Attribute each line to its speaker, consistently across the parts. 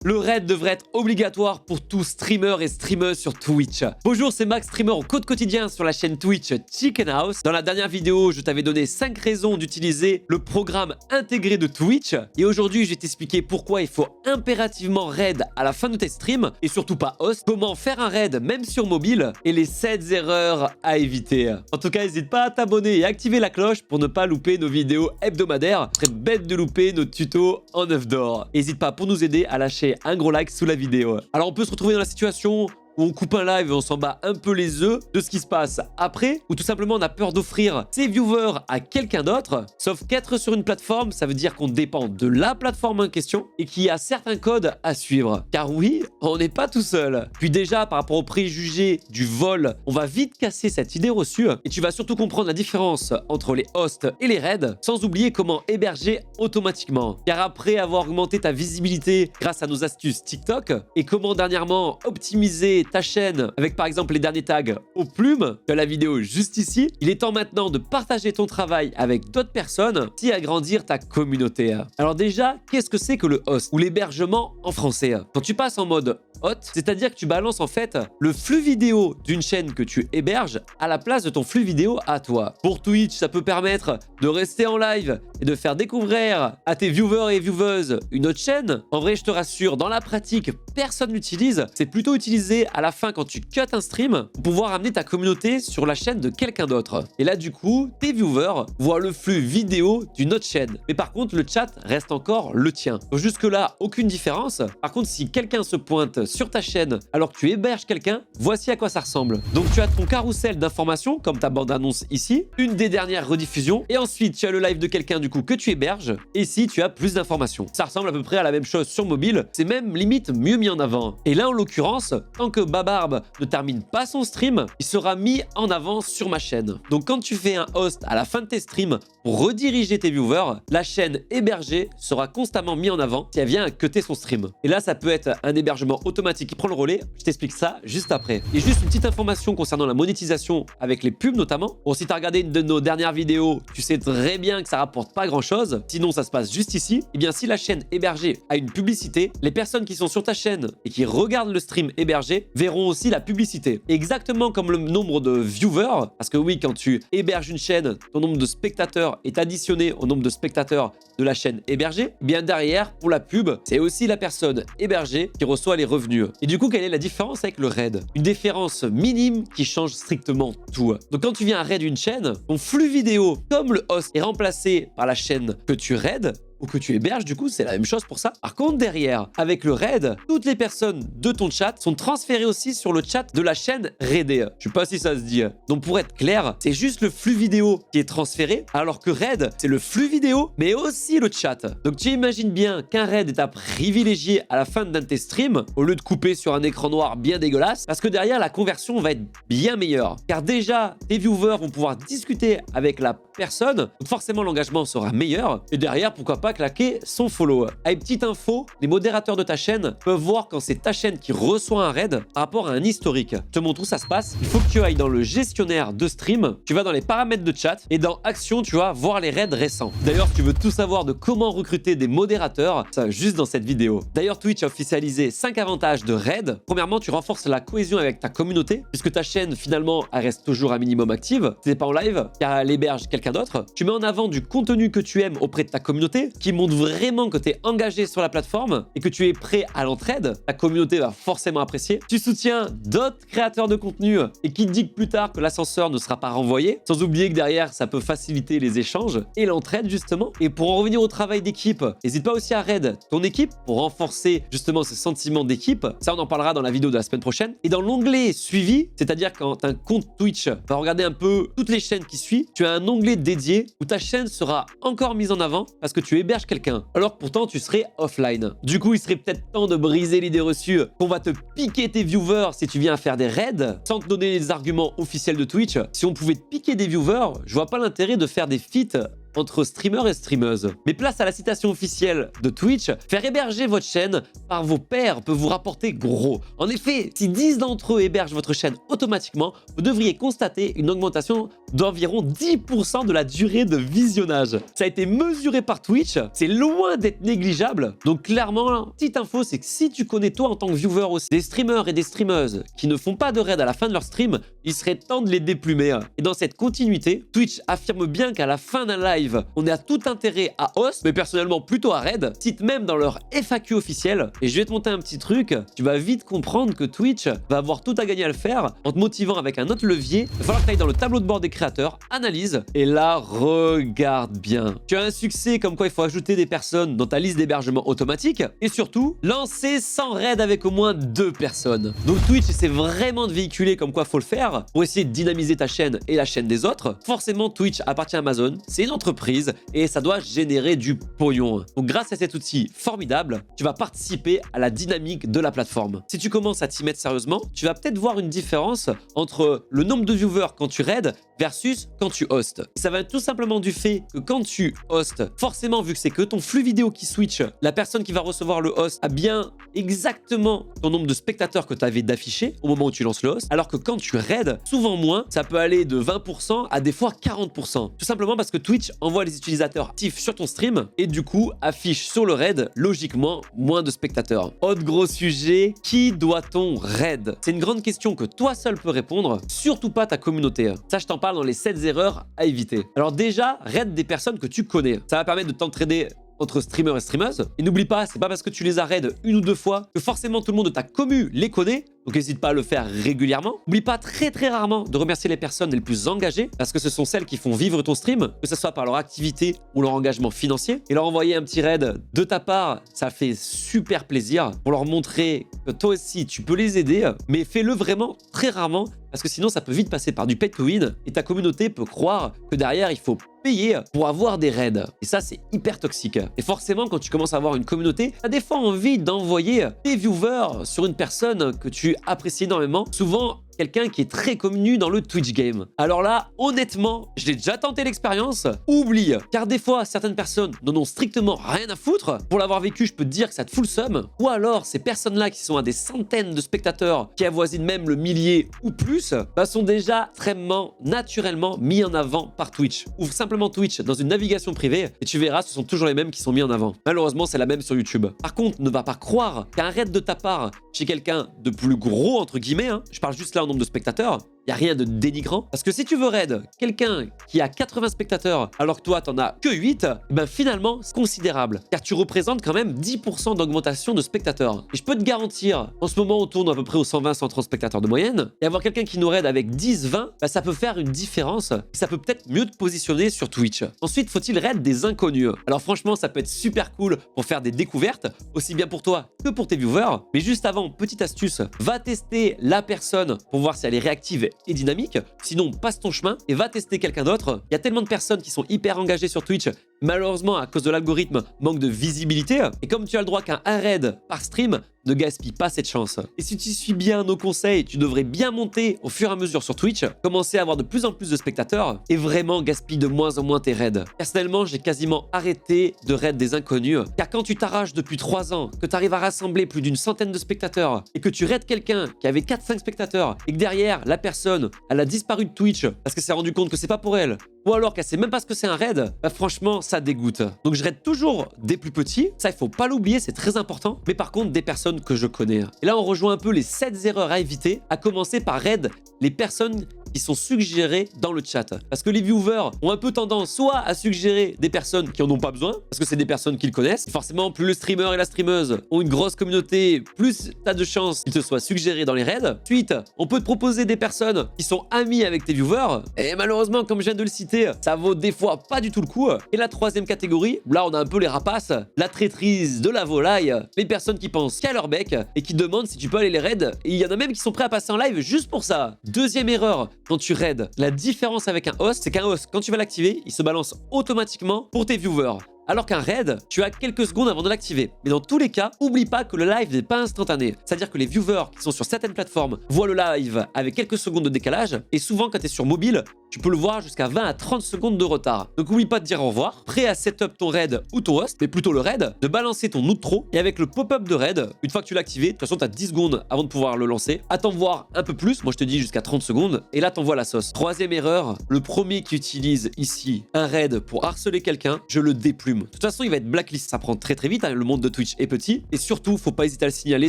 Speaker 1: Le raid devrait être obligatoire pour tout streamer et streameuse sur Twitch. Bonjour, c'est Max, streamer au code quotidien sur la chaîne Twitch Chicken House. Dans la dernière vidéo, je t'avais donné 5 raisons d'utiliser le programme intégré de Twitch. Et aujourd'hui, je vais t'expliquer pourquoi il faut impérativement raid à la fin de tes streams et surtout pas host. Comment faire un raid même sur mobile et les 7 erreurs à éviter. En tout cas, n'hésite pas à t'abonner et activer la cloche pour ne pas louper nos vidéos hebdomadaires. Ce serait bête de louper nos tutos en œuf d'or. N'hésite pas pour nous aider à lâcher un gros like sous la vidéo. Alors on peut se retrouver dans la situation où on coupe un live et on s'en bat un peu les œufs de ce qui se passe après, ou tout simplement on a peur d'offrir ses viewers à quelqu'un d'autre. Sauf qu'être sur une plateforme, ça veut dire qu'on dépend de la plateforme en question et qu'il y a certains codes à suivre. Car oui, on n'est pas tout seul. Puis déjà, par rapport aux préjugés du vol, on va vite casser cette idée reçue et tu vas surtout comprendre la différence entre les hosts et les raids, sans oublier comment héberger automatiquement. Car après avoir augmenté ta visibilité grâce à nos astuces TikTok et comment dernièrement optimiser ta chaîne avec par exemple les derniers tags aux plumes de la vidéo juste ici, il est temps maintenant de partager ton travail avec d'autres personnes et agrandir ta communauté. Alors déjà, qu'est-ce que c'est que le host ou l'hébergement en français? Quand tu passes en mode hot, c'est-à-dire que tu balances en fait le flux vidéo d'une chaîne que tu héberges à la place de ton flux vidéo à toi. Pour Twitch, ça peut permettre de rester en live et de faire découvrir à tes viewers et vieweuses une autre chaîne. En vrai, je te rassure, dans la pratique, personne l'utilise. C'est plutôt utilisé à la fin quand tu cuts un stream pour pouvoir amener ta communauté sur la chaîne de quelqu'un d'autre. Et là, du coup, tes viewers voient le flux vidéo d'une autre chaîne. Mais par contre, le chat reste encore le tien. Donc jusque-là, aucune différence. Par contre, si quelqu'un se pointe sur ta chaîne alors que tu héberges quelqu'un, voici à quoi ça ressemble. Donc tu as ton carrousel d'informations, comme ta bande-annonce ici, une des dernières rediffusions, et ensuite tu as le live de quelqu'un du coup que tu héberges, et ici tu as plus d'informations. Ça ressemble à peu près à la même chose sur mobile, c'est même limite mieux mis en avant. Et là en l'occurrence, tant que Babarbe ne termine pas son stream, il sera mis en avant sur ma chaîne. Donc quand tu fais un host à la fin de tes streams pour rediriger tes viewers, la chaîne hébergée sera constamment mise en avant si elle vient à cutter son stream. Et là ça peut être un hébergement automatique qui prend le relais, je t'explique ça juste après. Et juste une petite information concernant la monétisation avec les pubs notamment. Bon, si tu as regardé une de nos dernières vidéos, tu sais très bien que ça rapporte pas grand chose, sinon ça se passe juste ici. Et bien si la chaîne hébergée a une publicité, les personnes qui sont sur ta chaîne et qui regardent le stream hébergé verront aussi la publicité. Exactement comme le nombre de viewers, parce que oui, quand tu héberges une chaîne, ton nombre de spectateurs est additionné au nombre de spectateurs de la chaîne hébergée. Bien derrière, pour la pub, c'est aussi la personne hébergée qui reçoit les revenus. Et du coup, quelle est la différence avec le raid? Une différence minime qui change strictement tout. Donc quand tu viens à raid une chaîne, ton flux vidéo, comme le host, est remplacé par la chaîne que tu raides, ou que tu héberges, du coup, c'est la même chose pour ça. Par contre, derrière, avec le raid, toutes les personnes de ton chat sont transférées aussi sur le chat de la chaîne raidée. Je sais pas si ça se dit. Donc, pour être clair, c'est juste le flux vidéo qui est transféré, alors que raid, c'est le flux vidéo, mais aussi le chat. Donc, tu imagines bien qu'un raid est à privilégier à la fin d'un de tes streams, au lieu de couper sur un écran noir bien dégueulasse, parce que derrière, la conversion va être bien meilleure. Car déjà, tes viewers vont pouvoir discuter avec la personne, donc forcément, l'engagement sera meilleur. Et derrière, pourquoi pas claquer son follow. Avec petite info, les modérateurs de ta chaîne peuvent voir quand c'est ta chaîne qui reçoit un raid par rapport à un historique. Je te montre où ça se passe. Il faut que tu ailles dans le gestionnaire de stream, tu vas dans les paramètres de chat et dans Action, tu vas voir les raids récents. D'ailleurs, si tu veux tout savoir de comment recruter des modérateurs, ça juste dans cette vidéo. D'ailleurs, Twitch a officialisé 5 avantages de raid. Premièrement, tu renforces la cohésion avec ta communauté, puisque ta chaîne, finalement, elle reste toujours un minimum active. Tu n'es pas en live, car elle héberge quelqu'un d'autre. Tu mets en avant du contenu que tu aimes auprès de ta communauté, qui montre vraiment que tu es engagé sur la plateforme et que tu es prêt à l'entraide, ta communauté va forcément apprécier. Tu soutiens d'autres créateurs de contenu et qui te dit que plus tard que l'ascenseur ne sera pas renvoyé, sans oublier que derrière, ça peut faciliter les échanges et l'entraide justement. Et pour en revenir au travail d'équipe, n'hésite pas aussi à raid ton équipe pour renforcer justement ce sentiment d'équipe. Ça, on en parlera dans la vidéo de la semaine prochaine. Et dans l'onglet suivi, c'est-à-dire quand un compte Twitch va regarder un peu toutes les chaînes qui suivent, tu as un onglet dédié où ta chaîne sera encore mise en avant parce que tu héberges quelqu'un, alors que pourtant tu serais offline. Du coup, il serait peut-être temps de briser l'idée reçue qu'on va te piquer tes viewers si tu viens faire des raids, sans te donner les arguments officiels de Twitch. Si on pouvait te piquer des viewers, je vois pas l'intérêt de faire des feats entre streamers et streameuses. Mais place à la citation officielle de Twitch, faire héberger votre chaîne par vos pairs peut vous rapporter gros. En effet, si 10 d'entre eux hébergent votre chaîne automatiquement, vous devriez constater une augmentation d'environ 10% de la durée de visionnage. Ça a été mesuré par Twitch, c'est loin d'être négligeable. Donc clairement, petite info, c'est que si tu connais toi en tant que viewer aussi des streamers et des streameuses qui ne font pas de raid à la fin de leur stream, il serait temps de les déplumer. Et dans cette continuité, Twitch affirme bien qu'à la fin d'un live, on a tout intérêt à host, mais personnellement plutôt à raid, cite même dans leur FAQ officiel. Et je vais te monter un petit truc, tu vas vite comprendre que Twitch va avoir tout à gagner à le faire en te motivant avec un autre levier. Il va falloir que tu ailles dans le tableau de bord des créateurs, analyse, et là, regarde bien. Tu as un succès comme quoi il faut ajouter des personnes dans ta liste d'hébergement automatique, et surtout, lancer 100 raids avec au moins 2 personnes. Donc Twitch essaie vraiment de véhiculer comme quoi faut le faire pour essayer de dynamiser ta chaîne et la chaîne des autres. Forcément, Twitch appartient à Amazon, c'est une entreprise et ça doit générer du pognon. Donc grâce à cet outil formidable, tu vas participer à la dynamique de la plateforme. Si tu commences à t'y mettre sérieusement, tu vas peut-être voir une différence entre le nombre de viewers quand tu raids versus quand tu hostes. Ça va être tout simplement du fait que quand tu hostes, forcément vu que c'est que ton flux vidéo qui switch, la personne qui va recevoir le host a bien exactement ton nombre de spectateurs que tu avais d'afficher au moment où tu lances le host, alors que quand tu raids, souvent moins, ça peut aller de 20% à des fois 40%. Tout simplement parce que Twitch envoie les utilisateurs actifs sur ton stream et du coup affiche sur le raid logiquement moins de spectateurs. Autre gros sujet, qui doit-on raid? C'est une grande question que toi seul peux répondre, surtout pas ta communauté. Ça, je t'en parle dans les 7 erreurs à éviter. Alors déjà, raid des personnes que tu connais. Ça va permettre de t'entraider entre streamers et streameuses. Et n'oublie pas, c'est pas parce que tu les as raid une ou deux fois que forcément tout le monde de ta commu les connaît. Donc n'hésite pas à le faire régulièrement. N'oublie pas très rarement de remercier les personnes les plus engagées parce que ce sont celles qui font vivre ton stream, que ce soit par leur activité ou leur engagement financier. Et leur envoyer un petit raid de ta part, ça fait super plaisir pour leur montrer que toi aussi tu peux les aider. Mais fais-le vraiment très rarement parce que sinon ça peut vite passer par du pay to win et ta communauté peut croire que derrière il faut payer pour avoir des raids. Et ça, c'est hyper toxique. Et forcément, quand tu commences à avoir une communauté, tu as des fois envie d'envoyer tes viewers sur une personne que tu apprécies énormément. Souvent, quelqu'un qui est très connu dans le Twitch game. Alors là, honnêtement, je l'ai déjà tenté l'expérience, oublie. Car des fois, certaines personnes n'en ont strictement rien à foutre. Pour l'avoir vécu, je peux te dire que ça te fout le seum. Ou alors, ces personnes-là qui sont à des centaines de spectateurs, qui avoisinent même le millier ou plus, sont déjà extrêmement naturellement mis en avant par Twitch. Ouvre simplement Twitch dans une navigation privée et tu verras, ce sont toujours les mêmes qui sont mis en avant. Malheureusement, c'est la même sur YouTube. Par contre, ne va pas croire qu'un raid de ta part chez quelqu'un de plus gros, entre guillemets, je parle juste là en nombre de spectateurs, il n'y a rien de dénigrant. Parce que si tu veux raid quelqu'un qui a 80 spectateurs alors que toi, t'en as que 8, finalement, c'est considérable. Car tu représentes quand même 10% d'augmentation de spectateurs. Et je peux te garantir, en ce moment, on tourne à peu près aux 120-130 spectateurs de moyenne. Et avoir quelqu'un qui nous raid avec 10-20, ça peut faire une différence. Et ça peut peut-être mieux te positionner sur Twitch. Ensuite, faut-il raid des inconnus? Alors franchement, ça peut être super cool pour faire des découvertes, aussi bien pour toi que pour tes viewers. Mais juste avant, petite astuce, va tester la personne pour voir si elle est réactive et dynamique. Sinon, passe ton chemin et va tester quelqu'un d'autre. Il y a tellement de personnes qui sont hyper engagées sur Twitch. Malheureusement, à cause de l'algorithme, manque de visibilité. Et comme tu as le droit qu'à un raid par stream, ne gaspille pas cette chance. Et si tu suis bien nos conseils, tu devrais bien monter au fur et à mesure sur Twitch, commencer à avoir de plus en plus de spectateurs et vraiment gaspille de moins en moins tes raids. Personnellement, j'ai quasiment arrêté de raid des inconnus, car quand tu t'arraches depuis 3 ans, que tu arrives à rassembler plus d'une centaine de spectateurs et que tu raides quelqu'un qui avait 4-5 spectateurs et que derrière, la personne, elle a disparu de Twitch parce qu'elle s'est rendu compte que c'est pas pour elle, ou alors qu'elle sait même pas ce que c'est un raid, franchement, ça dégoûte. Donc je raid toujours des plus petits, ça il faut pas l'oublier, c'est très important, mais par contre des personnes que je connais. Et là on rejoint un peu les 7 erreurs à éviter, à commencer par raid les personnes qui sont suggérées dans le chat. Parce que les viewers ont un peu tendance soit à suggérer des personnes qui en ont pas besoin, parce que c'est des personnes qu'ils connaissent. Forcément, plus le streamer et la streameuse ont une grosse communauté, plus t'as de chances qu'ils te soient suggérés dans les raids. Ensuite, on peut te proposer des personnes qui sont amies avec tes viewers. Et malheureusement, comme je viens de le citer, ça vaut des fois pas du tout le coup. Et la troisième catégorie, là on a un peu les rapaces, la traîtrise de la volaille, les personnes qui pensent qu'à leur bec et qui demandent si tu peux aller les raids. Et il y en a même qui sont prêts à passer en live juste pour ça. Deuxième erreur, quand tu raids, la différence avec un host, c'est qu'un host, quand tu vas l'activer, il se balance automatiquement pour tes viewers. Alors qu'un raid, tu as quelques secondes avant de l'activer. Mais dans tous les cas, oublie pas que le live n'est pas instantané. C'est-à-dire que les viewers qui sont sur certaines plateformes voient le live avec quelques secondes de décalage. Et souvent, quand tu es sur mobile, tu peux le voir jusqu'à 20 à 30 secondes de retard. Donc oublie pas de dire au revoir, prêt à setup ton raid ou ton host, mais plutôt le raid, de balancer ton outro et avec le pop-up de raid, une fois que tu l'as activé, de toute façon tu as 10 secondes avant de pouvoir le lancer, attends voir un peu plus, moi je te dis jusqu'à 30 secondes, et là t'envoies la sauce. Troisième erreur, le premier qui utilise ici un raid pour harceler quelqu'un, je le déplume. De toute façon il va être blacklist, ça prend très vite, hein, le monde de Twitch est petit, et surtout faut pas hésiter à le signaler,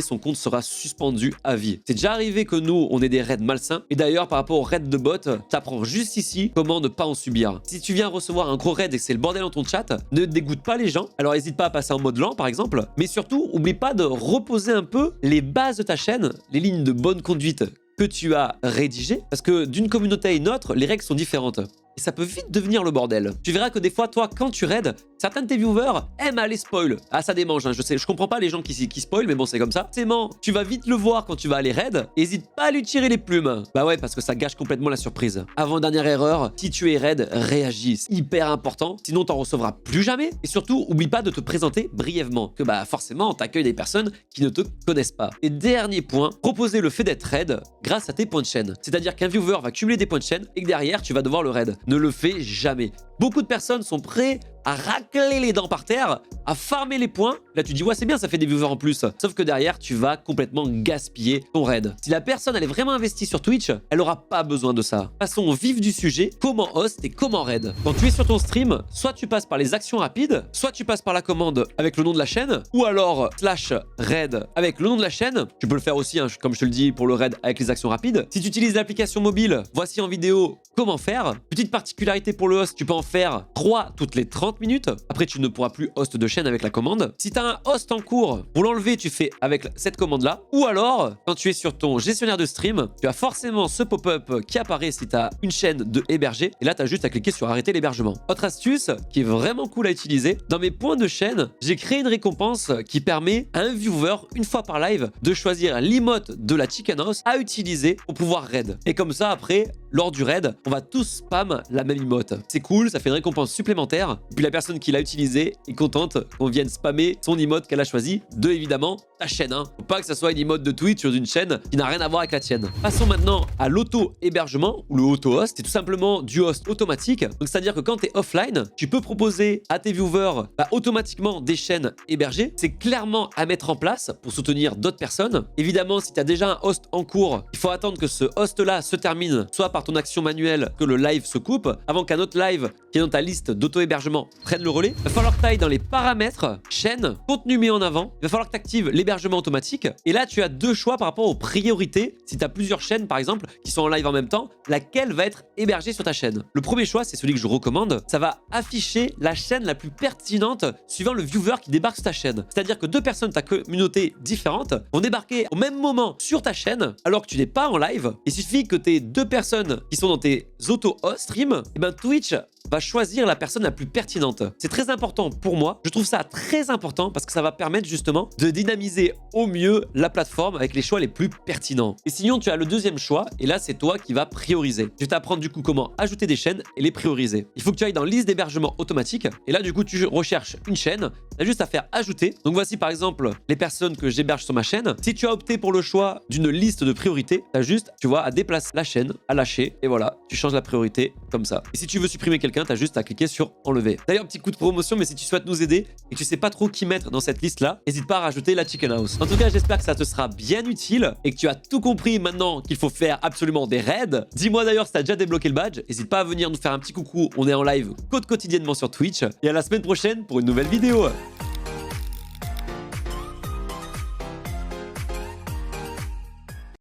Speaker 1: son compte sera suspendu à vie. C'est déjà arrivé que nous on ait des raids malsains, et d'ailleurs par rapport aux raids de bot, t'apprends juste ici comment ne pas en subir. Si tu viens recevoir un gros raid et que c'est le bordel dans ton chat, ne dégoûte pas les gens, alors n'hésite pas à passer en mode lent par exemple, mais surtout oublie pas de reposer un peu les bases de ta chaîne, les lignes de bonne conduite que tu as rédigées, parce que d'une communauté à une autre, les règles sont différentes. Et ça peut vite devenir le bordel. Tu verras que des fois, toi, quand tu raids, certains de tes viewers aiment aller spoil. Ah, ça démange, hein, je sais, je comprends pas les gens qui spoil, mais bon, c'est comme ça. Forcément, tu vas vite le voir quand tu vas aller raid. Hésite pas à lui tirer les plumes. Bah ouais, parce que ça gâche complètement la surprise. Avant-dernière erreur, si tu es raid, réagis. C'est hyper important, sinon t'en recevras plus jamais. Et surtout, oublie pas de te présenter brièvement. Que bah forcément, t'accueilles des personnes qui ne te connaissent pas. Et dernier point, proposer le fait d'être raid grâce à tes points de chaîne. C'est-à-dire qu'un viewer va cumuler des points de chaîne et que derrière, tu vas devoir le raid. Ne le fais jamais. Beaucoup de personnes sont prêtes à racler les dents par terre, à farmer les points. Là, tu dis, ouais, c'est bien, ça fait des viewers en plus. Sauf que derrière, tu vas complètement gaspiller ton raid. Si la personne, elle est vraiment investie sur Twitch, elle aura pas besoin de ça. Passons au vif du sujet, comment host et comment raid. Quand tu es sur ton stream, soit tu passes par les actions rapides, soit tu passes par la commande avec le nom de la chaîne, ou alors /raid avec le nom de la chaîne. Tu peux le faire aussi, hein, comme je te le dis, pour le raid avec les actions rapides. Si tu utilises l'application mobile, voici en vidéo comment faire. Petite particularité pour le host, tu peux en faire 3 toutes les 30 minutes. Après, tu ne pourras plus host de chaîne avec la commande. Si tu as un host en cours, pour l'enlever, tu fais avec cette commande-là. Ou alors, quand tu es sur ton gestionnaire de stream, tu as forcément ce pop-up qui apparaît si tu as une chaîne de héberger. Et là, tu as juste à cliquer sur arrêter l'hébergement. Autre astuce qui est vraiment cool à utiliser, dans mes points de chaîne, j'ai créé une récompense qui permet à un viewer, une fois par live, de choisir l'emote de la Chicken House à utiliser pour pouvoir raid. Et comme ça, après, lors du raid, on va tous spam la même emote. C'est cool, ça fait une récompense supplémentaire. Et puis la personne qui l'a utilisé est contente qu'on vienne spammer son emote qu'elle a choisi de, évidemment, ta chaîne. Hein. Faut pas que ça soit une emote de Twitch sur une chaîne qui n'a rien à voir avec la tienne. Passons maintenant à l'auto-hébergement ou le auto-host. C'est tout simplement du host automatique. Donc c'est-à-dire que quand tu es offline, tu peux proposer à tes viewers automatiquement des chaînes hébergées. C'est clairement à mettre en place pour soutenir d'autres personnes. Évidemment, si tu as déjà un host en cours, il faut attendre que ce host-là se termine, soit par ton action manuelle, que le live se coupe, avant qu'un autre live qui est dans ta liste d'auto-hébergement prenne le relais. Il va falloir que tu ailles dans les paramètres, chaîne, contenu mis en avant. Il va falloir que tu actives l'hébergement automatique. Et là, tu as deux choix par rapport aux priorités. Si tu as plusieurs chaînes, par exemple, qui sont en live en même temps, laquelle va être hébergée sur ta chaîne. Le premier choix, c'est celui que je recommande. Ça va afficher la chaîne la plus pertinente suivant le viewer qui débarque sur ta chaîne. C'est-à-dire que deux personnes de ta communauté différente vont débarquer au même moment sur ta chaîne alors que tu n'es pas en live. Il suffit que tu aies deux personnes qui sont dans tes auto-host stream, et ben Twitch va choisir la personne la plus pertinente. C'est très important pour moi. Je trouve ça très important parce que ça va permettre justement de dynamiser au mieux la plateforme avec les choix les plus pertinents. Et sinon, tu as le deuxième choix et là, c'est toi qui vas prioriser. Je vais t'apprendre du coup comment ajouter des chaînes et les prioriser. Il faut que tu ailles dans liste d'hébergement automatique et là, du coup, tu recherches une chaîne. Tu as juste à faire ajouter. Donc voici par exemple les personnes que j'héberge sur ma chaîne. Si tu as opté pour le choix d'une liste de priorités, tu as juste, tu vois, à déplacer la chaîne, à lâcher et voilà, tu changes la priorité comme ça. Et si tu veux supprimer quelqu'un, tu as juste à cliquer sur enlever. D'ailleurs, petit coup de promotion, mais si tu souhaites nous aider et que tu sais pas trop qui mettre dans cette liste-là, n'hésite pas à rajouter la Chicken House. En tout cas, j'espère que ça te sera bien utile et que tu as tout compris maintenant qu'il faut faire absolument des raids. Dis-moi d'ailleurs si tu as déjà débloqué le badge. N'hésite pas à venir nous faire un petit coucou. On est en live quotidiennement sur Twitch. Et à la semaine prochaine pour une nouvelle vidéo.